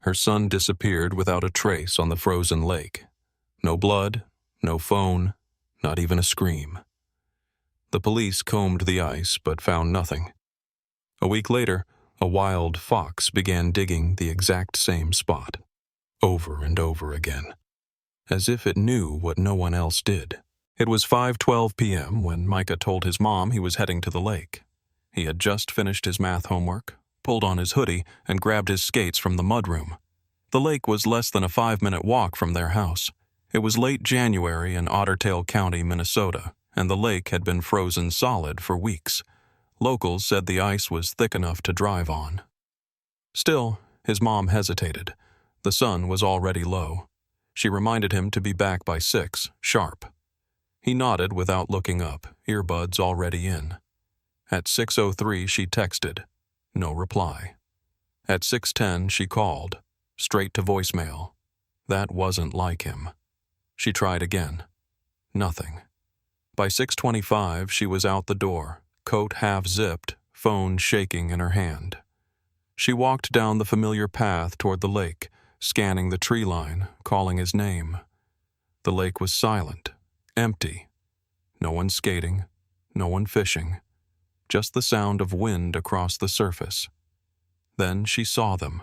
Her son disappeared without a trace on the frozen lake. No blood, no phone, not even a scream. The police combed the ice but found nothing. A week later, a wild fox began digging the exact same spot, over and over again, as if it knew what no one else did. It was 5:12 p.m. when Micah told his mom he was heading to the lake. He had just finished his math homework, pulled on his hoodie, and grabbed his skates from the mudroom. The lake was less than a 5-minute walk from their house. It was late January in Ottertail County, Minnesota, and the lake had been frozen solid for weeks. Locals said the ice was thick enough to drive on. Still, his mom hesitated. The sun was already low. She reminded him to be back by 6, sharp. He nodded without looking up, earbuds already in. At 6:03 she texted. No reply. At 6:10 she called, straight to voicemail. That wasn't like him. She tried again. Nothing. By 6:25 she was out the door, coat half-zipped, phone shaking in her hand. She walked down the familiar path toward the lake, scanning the tree line, calling his name. The lake was silent, empty. No one skating, no one fishing, just the sound of wind across the surface. Then she saw them,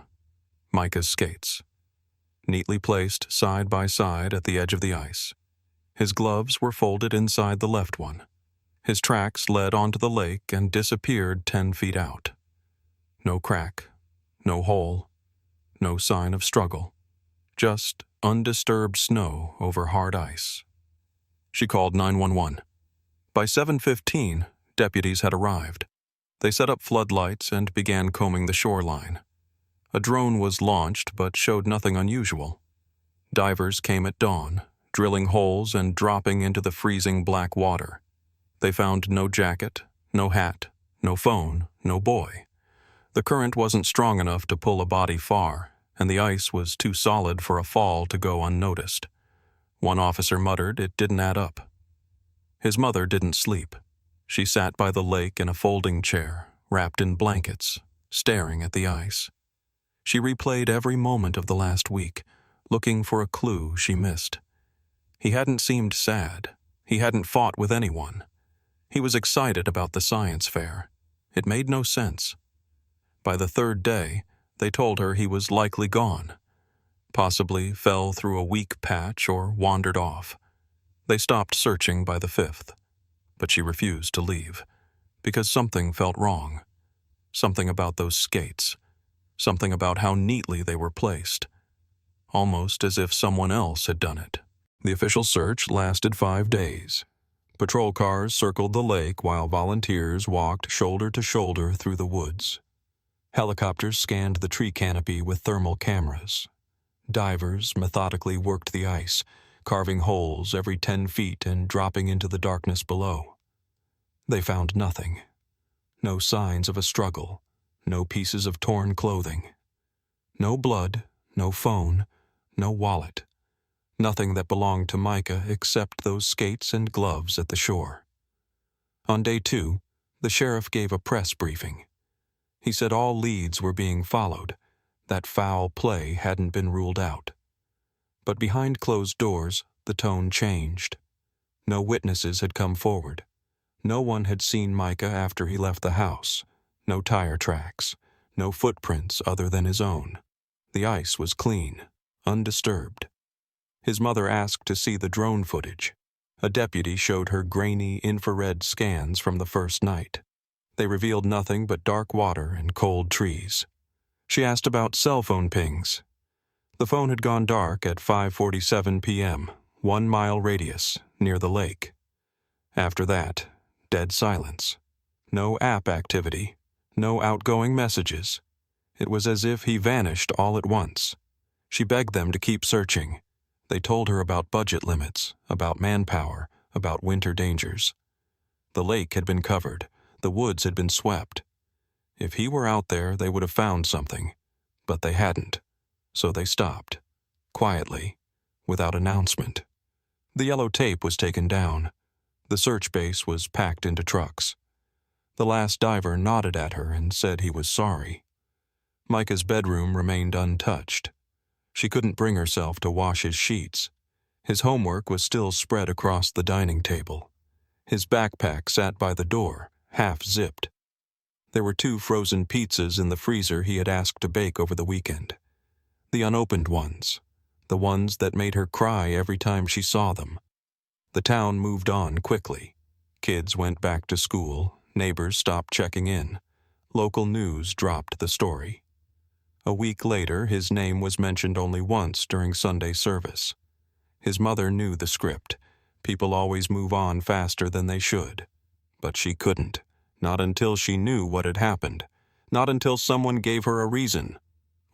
Micah's skates, neatly placed side by side at the edge of the ice. His gloves were folded inside the left one. His tracks led onto the lake and disappeared 10 feet out. No crack, no hole, no sign of struggle, just undisturbed snow over hard ice. She called 911. By 7:15, deputies had arrived. They set up floodlights and began combing the shoreline. A drone was launched but showed nothing unusual. Divers came at dawn, drilling holes and dropping into the freezing black water. They found no jacket, no hat, no phone, no boy. The current wasn't strong enough to pull a body far, and the ice was too solid for a fall to go unnoticed. One officer muttered it didn't add up. His mother didn't sleep. She sat by the lake in a folding chair, wrapped in blankets, staring at the ice. She replayed every moment of the last week, looking for a clue she missed. He hadn't seemed sad. He hadn't fought with anyone. He was excited about the science fair. It made no sense. By the 3rd day, they told her he was likely gone. Possibly fell through a weak patch or wandered off. They stopped searching by the 5th, but she refused to leave, because something felt wrong. Something about those skates. Something about how neatly they were placed. Almost as if someone else had done it. The official search lasted 5 days. Patrol cars circled the lake while volunteers walked shoulder to shoulder through the woods. Helicopters scanned the tree canopy with thermal cameras. Divers methodically worked the ice, carving holes every 10 feet and dropping into the darkness below. They found nothing. No signs of a struggle, no pieces of torn clothing. No blood, no phone, no wallet. Nothing that belonged to Micah except those skates and gloves at the shore. On day 2, the sheriff gave a press briefing. He said all leads were being followed, that foul play hadn't been ruled out. But behind closed doors, the tone changed. No witnesses had come forward. No one had seen Micah after he left the house. No tire tracks. No footprints other than his own. The ice was clean, undisturbed. His mother asked to see the drone footage. A deputy showed her grainy infrared scans from the first night. They revealed nothing but dark water and cold trees. She asked about cell phone pings. The phone had gone dark at 5:47 p.m., 1 mile radius, near the lake. After that, dead silence. No app activity, no outgoing messages. It was as if he vanished all at once. She begged them to keep searching. They told her about budget limits, about manpower, about winter dangers. The lake had been covered. The woods had been swept. If he were out there, they would have found something. But they hadn't. So they stopped. Quietly. Without announcement. The yellow tape was taken down. The search base was packed into trucks. The last diver nodded at her and said he was sorry. Micah's bedroom remained untouched. She couldn't bring herself to wash his sheets. His homework was still spread across the dining table. His backpack sat by the door, half-zipped. There were 2 frozen pizzas in the freezer he had asked to bake over the weekend. The unopened ones, the ones that made her cry every time she saw them. The town moved on quickly. Kids went back to school, neighbors stopped checking in. Local news dropped the story. A week later, his name was mentioned only once during Sunday service. His mother knew the script. People always move on faster than they should. But she couldn't. Not until she knew what had happened. Not until someone gave her a reason.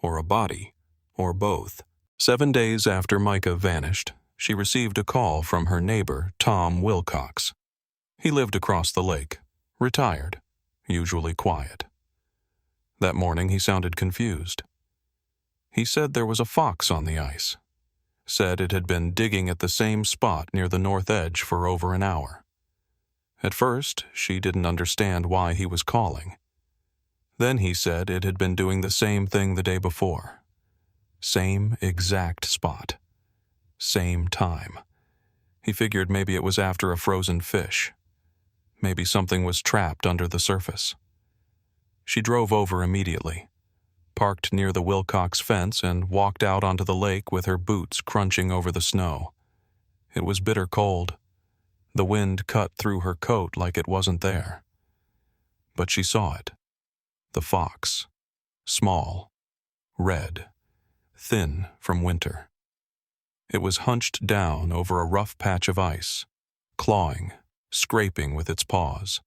Or a body. Or both. 7 days after Micah vanished, she received a call from her neighbor, Tom Wilcox. He lived across the lake, retired, usually quiet. That morning he sounded confused. He said there was a fox on the ice. Said it had been digging at the same spot near the north edge for over an hour. At first, she didn't understand why he was calling. Then he said it had been doing the same thing the day before. Same exact spot. Same time. He figured maybe it was after a frozen fish. Maybe something was trapped under the surface. She drove over immediately, parked near the Wilcox fence, and walked out onto the lake with her boots crunching over the snow. It was bitter cold. The wind cut through her coat like it wasn't there. But she saw it. The fox. Small. Red. Thin from winter. It was hunched down over a rough patch of ice, clawing, scraping with its paws.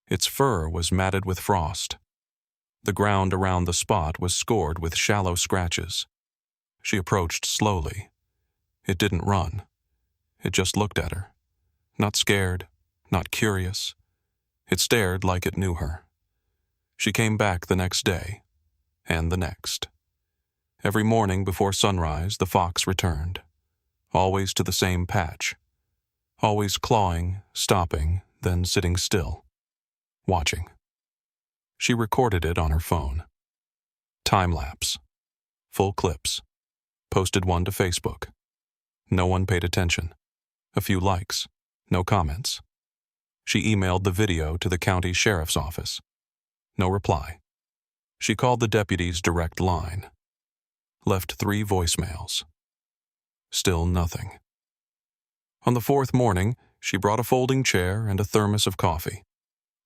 Its fur was matted with frost. The ground around the spot was scored with shallow scratches. She approached slowly. It didn't run. It just looked at her. Not scared, not curious. It stared like it knew her. She came back the next day, and the next. Every morning before sunrise, the fox returned, always to the same patch, always clawing, stopping, then sitting still, watching. She recorded it on her phone. Time-lapse. Full clips. Posted one to Facebook. No one paid attention. A few likes. No comments. She emailed the video to the county sheriff's office. No reply. She called the deputy's direct line. Left 3 voicemails. Still nothing. On the 4th morning, she brought a folding chair and a thermos of coffee.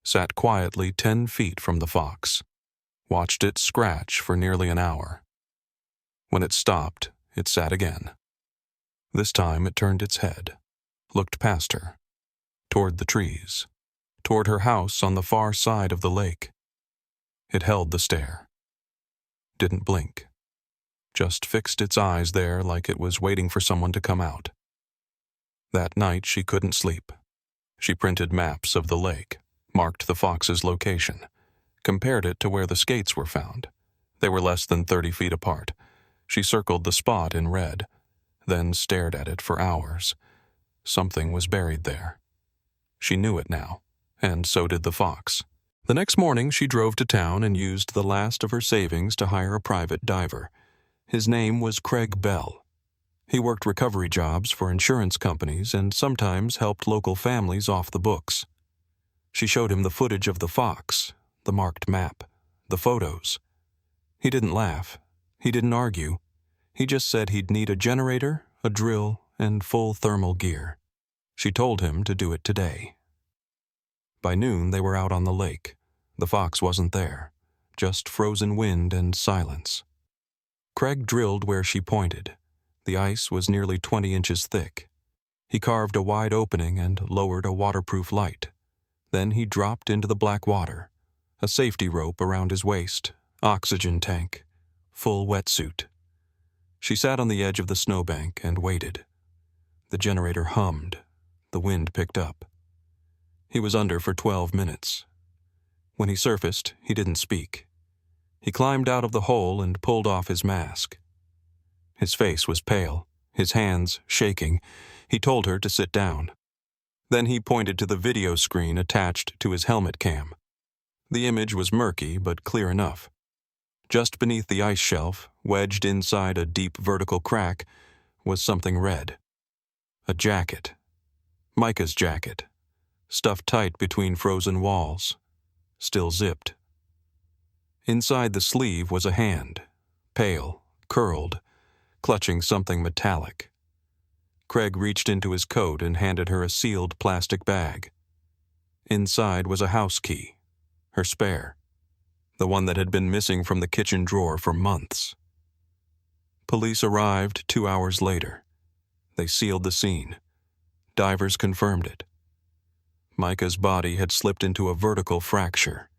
Sat quietly 10 feet from the fox. Watched it scratch for nearly an hour. When it stopped, it sat again. This time it turned its head, looked past her, toward the trees, toward her house on the far side of the lake. It held the stare. Didn't blink. Just fixed its eyes there like it was waiting for someone to come out. That night she couldn't sleep. She printed maps of the lake, marked the fox's location, compared it to where the skates were found. They were less than 30 feet apart. She circled the spot in red, then stared at it for hours. Something was buried there. She knew it now, and so did the fox. The next morning she drove to town and used the last of her savings to hire a private diver. His name was Craig Bell. He worked recovery jobs for insurance companies and sometimes helped local families off the books. She showed him the footage of the fox, the marked map, the photos. He didn't laugh. He didn't argue. He just said he'd need a generator, a drill, and full thermal gear. She told him to do it today. By noon they were out on the lake. The fox wasn't there, just frozen wind and silence. Craig drilled where she pointed. The ice was nearly 20 inches thick. He carved a wide opening and lowered a waterproof light. Then he dropped into the black water, a safety rope around his waist, oxygen tank, full wetsuit. She sat on the edge of the snowbank and waited. The generator hummed. The wind picked up. He was under for 12 minutes. When he surfaced, he didn't speak. He climbed out of the hole and pulled off his mask. His face was pale, his hands shaking. He told her to sit down. Then he pointed to the video screen attached to his helmet cam. The image was murky but clear enough. Just beneath the ice shelf, Wedged inside a deep vertical crack was something red. A jacket. Micah's jacket, stuffed tight between frozen walls, still zipped. Inside the sleeve was a hand, pale, curled, clutching something metallic. Craig reached into his coat and handed her a sealed plastic bag. Inside was a house key, her spare, the one that had been missing from the kitchen drawer for months. Police arrived 2 hours later. They sealed the scene. Divers confirmed it. Micah's body had slipped into a vertical fracture,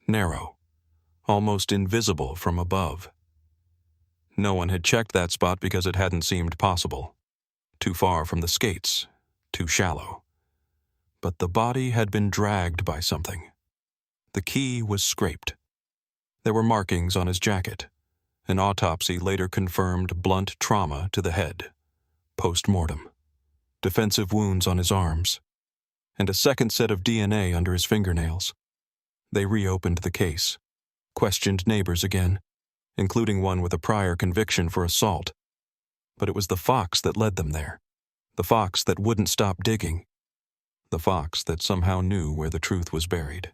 narrow, almost invisible from above. No one had checked that spot because it hadn't seemed possible. Too far from the skates, too shallow. But the body had been dragged by something. The key was scraped. There were markings on his jacket. An autopsy later confirmed blunt trauma to the head, post-mortem, defensive wounds on his arms, and a second set of DNA under his fingernails. They reopened the case, questioned neighbors again, including one with a prior conviction for assault. But it was the fox that led them there, the fox that wouldn't stop digging, the fox that somehow knew where the truth was buried.